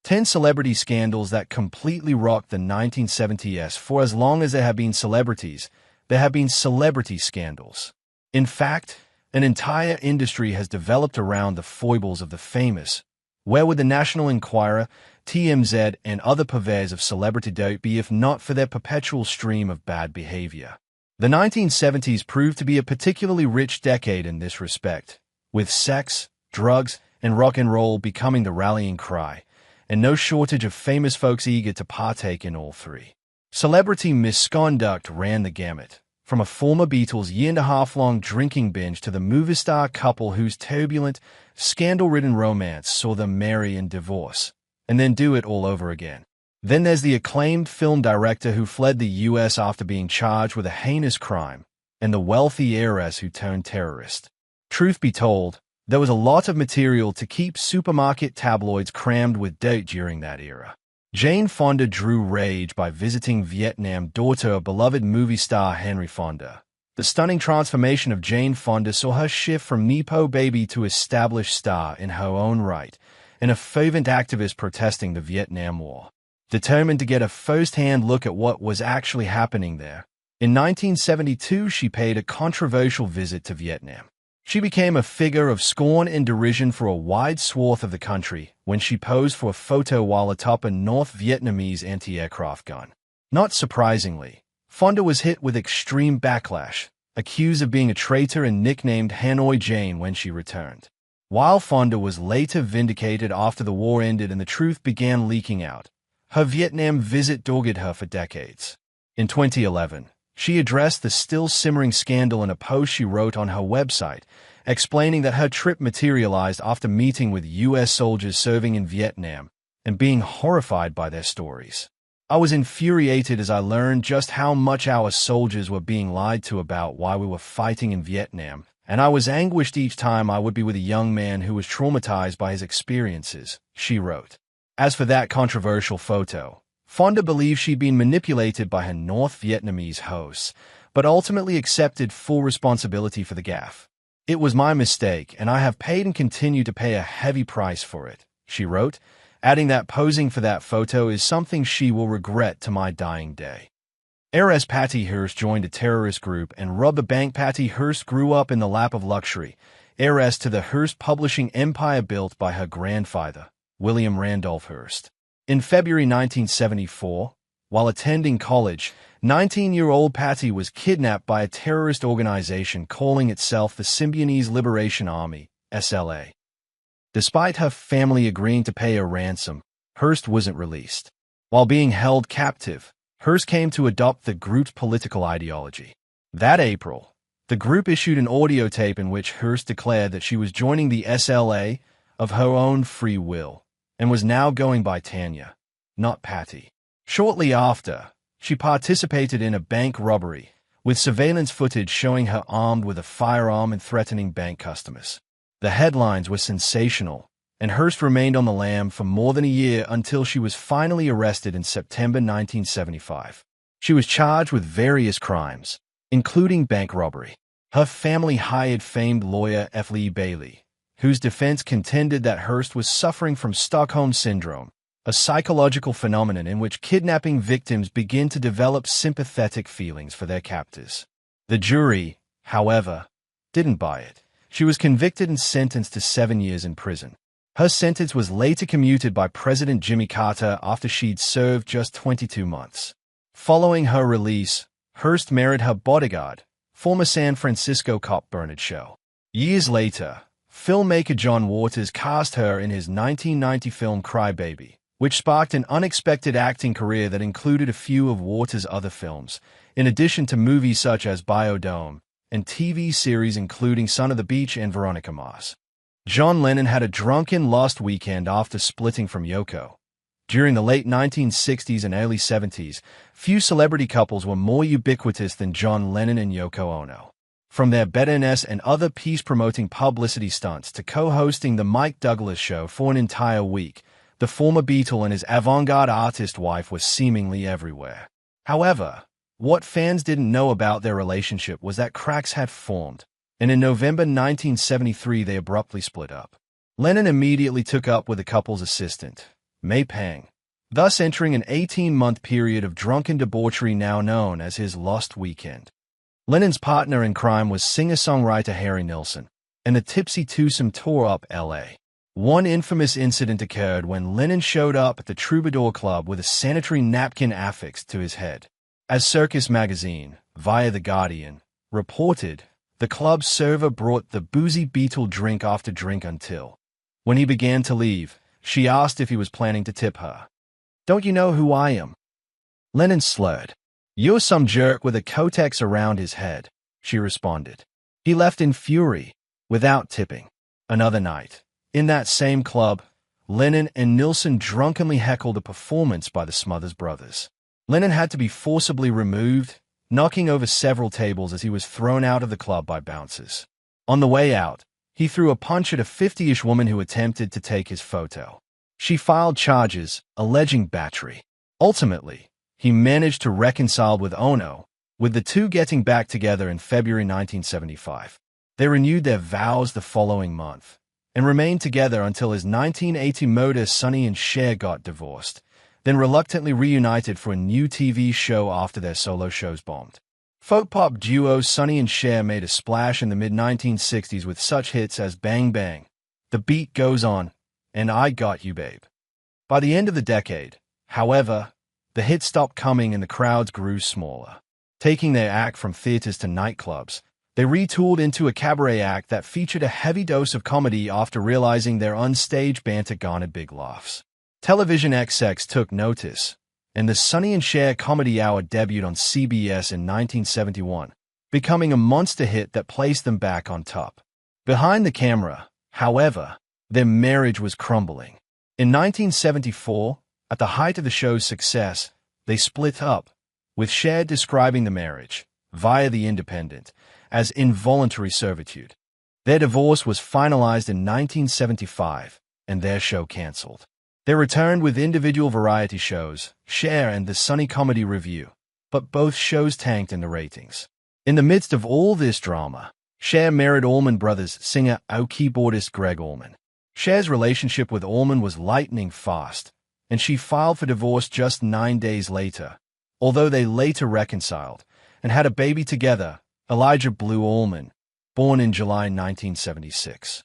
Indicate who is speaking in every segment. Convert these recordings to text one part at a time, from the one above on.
Speaker 1: 10 celebrity scandals that completely rocked the 1970s. For as long as there have been celebrities, there have been celebrity scandals. In fact, an entire industry has developed around the foibles of the famous. Where would the National Enquirer, TMZ, and other purveyors of celebrity dope be if not for their perpetual stream of bad behavior? The 1970s proved to be a particularly rich decade in this respect, with sex, drugs, and rock and roll becoming the rallying cry, and no shortage of famous folks eager to partake in all three. Celebrity misconduct ran the gamut, from a former Beatles year-and-a-half-long drinking binge to the movie star couple whose turbulent, scandal-ridden romance saw them marry and divorce, and then do it all over again. Then there's the acclaimed film director who fled the U.S. after being charged with a heinous crime, and the wealthy heiress who turned terrorist. Truth be told, there was a lot of material to keep supermarket tabloids crammed with dope during that era. Jane Fonda drew rage by visiting Vietnam, daughter of beloved movie star Henry Fonda. The stunning transformation of Jane Fonda saw her shift from Nepo baby to established star in her own right, and a fervent activist protesting the Vietnam War. Determined to get a first-hand look at what was actually happening there, in 1972 she paid a controversial visit to Vietnam. She became a figure of scorn and derision for a wide swath of the country when she posed for a photo while atop a North Vietnamese anti-aircraft gun. Not surprisingly, Fonda was hit with extreme backlash, accused of being a traitor and nicknamed Hanoi Jane when she returned. While Fonda was later vindicated after the war ended and the truth began leaking out, her Vietnam visit dogged her for decades. In 2011, she addressed the still-simmering scandal in a post she wrote on her website, explaining that her trip materialized after meeting with U.S. soldiers serving in Vietnam and being horrified by their stories. I was infuriated as I learned just how much our soldiers were being lied to about why we were fighting in Vietnam, and I was anguished each time I would be with a young man who was traumatized by his experiences, she wrote. As for that controversial photo, Fonda believed she'd been manipulated by her North Vietnamese hosts, but ultimately accepted full responsibility for the gaffe. It was my mistake, and I have paid and continue to pay a heavy price for it, she wrote, adding that posing for that photo is something she will regret to my dying day. Heiress Patty Hearst joined a terrorist group and robbed a bank. Patty Hearst grew up in the lap of luxury, heiress to the Hearst publishing empire built by her grandfather, William Randolph Hearst. In February 1974, while attending college, 19-year-old Patty was kidnapped by a terrorist organization calling itself the Symbionese Liberation Army, SLA. Despite her family agreeing to pay a ransom, Hearst wasn't released. While being held captive, Hearst came to adopt the group's political ideology. That April, the group issued an audio tape in which Hearst declared that she was joining the SLA of her own free will, and was now going by Tanya, not Patty. Shortly after, she participated in a bank robbery, with surveillance footage showing her armed with a firearm and threatening bank customers. The headlines were sensational, and Hearst remained on the lam for more than a year until she was finally arrested in September 1975. She was charged with various crimes, including bank robbery. Her family hired famed lawyer F. Lee Bailey, whose defense contended that Hearst was suffering from Stockholm Syndrome, a psychological phenomenon in which kidnapping victims begin to develop sympathetic feelings for their captors. The jury, however, didn't buy it. She was convicted and sentenced to 7 years in prison. Her sentence was later commuted by President Jimmy Carter after she'd served just 22 months. Following her release, Hearst married her bodyguard, former San Francisco cop Bernard Shaw. Years later, filmmaker John Waters cast her in his 1990 film Cry Baby, which sparked an unexpected acting career that included a few of Waters' other films, in addition to movies such as Biodome and TV series including Son of the Beach and Veronica Mars. John Lennon had a drunken lost weekend after splitting from Yoko. During the late 1960s and early 70s, few celebrity couples were more ubiquitous than John Lennon and Yoko Ono. From their bitterness and other peace-promoting publicity stunts to co-hosting The Mike Douglas Show for an entire week, the former Beatle and his avant-garde artist wife were seemingly everywhere. However, what fans didn't know about their relationship was that cracks had formed, and in November 1973 they abruptly split up. Lennon immediately took up with the couple's assistant, May Pang, thus entering an 18-month period of drunken debauchery now known as his Lost Weekend. Lennon's partner in crime was singer-songwriter Harry Nilsson, and the tipsy twosome tore up L.A. One infamous incident occurred when Lennon showed up at the Troubadour Club with a sanitary napkin affixed to his head. As Circus Magazine, via The Guardian, reported, the club's server brought the boozy Beatle drink after drink until, when he began to leave, she asked if he was planning to tip her. "Don't you know who I am?" Lennon slurred. "You're some jerk with a Kotex around his head," she responded. He left in fury, without tipping. Another night, in that same club, Lennon and Nilsson drunkenly heckled a performance by the Smothers Brothers. Lennon had to be forcibly removed, knocking over several tables as he was thrown out of the club by bouncers. On the way out, he threw a punch at a 50-ish woman who attempted to take his photo. She filed charges, alleging battery. Ultimately, he managed to reconcile with Ono, with the two getting back together in February 1975. They renewed their vows the following month, and remained together until his 1980 motor Sonny and Cher got divorced, then reluctantly reunited for a new TV show after their solo shows bombed. Folk-pop duo Sonny and Cher made a splash in the mid-1960s with such hits as Bang Bang, The Beat Goes On, and I Got You Babe. By the end of the decade, however, the hits stopped coming and the crowds grew smaller. Taking their act from theaters to nightclubs, they retooled into a cabaret act that featured a heavy dose of comedy after realizing their unstage banter garnered big laughs. Television XX took notice, and the Sonny and Cher Comedy Hour debuted on CBS in 1971, becoming a monster hit that placed them back on top. Behind the camera, however, their marriage was crumbling. In 1974, at the height of the show's success, they split up, with Cher describing the marriage, via The Independent, as involuntary servitude. Their divorce was finalized in 1975, and their show cancelled. They returned with individual variety shows, Cher and the Sonny Comedy Review, but both shows tanked in the ratings. In the midst of all this drama, Cher married Allman Brothers singer and keyboardist Gregg Allman. Cher's relationship with Allman was lightning fast, and she filed for divorce just 9 days later, although they later reconciled and had a baby together, Elijah Blue Allman, born in July 1976.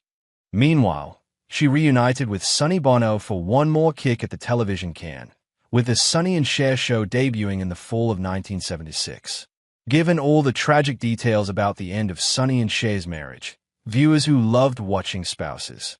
Speaker 1: Meanwhile, she reunited with Sonny Bono for one more kick at the television can, with the Sonny and Cher show debuting in the fall of 1976. Given all the tragic details about the end of Sonny and Cher's marriage, viewers who loved watching spouses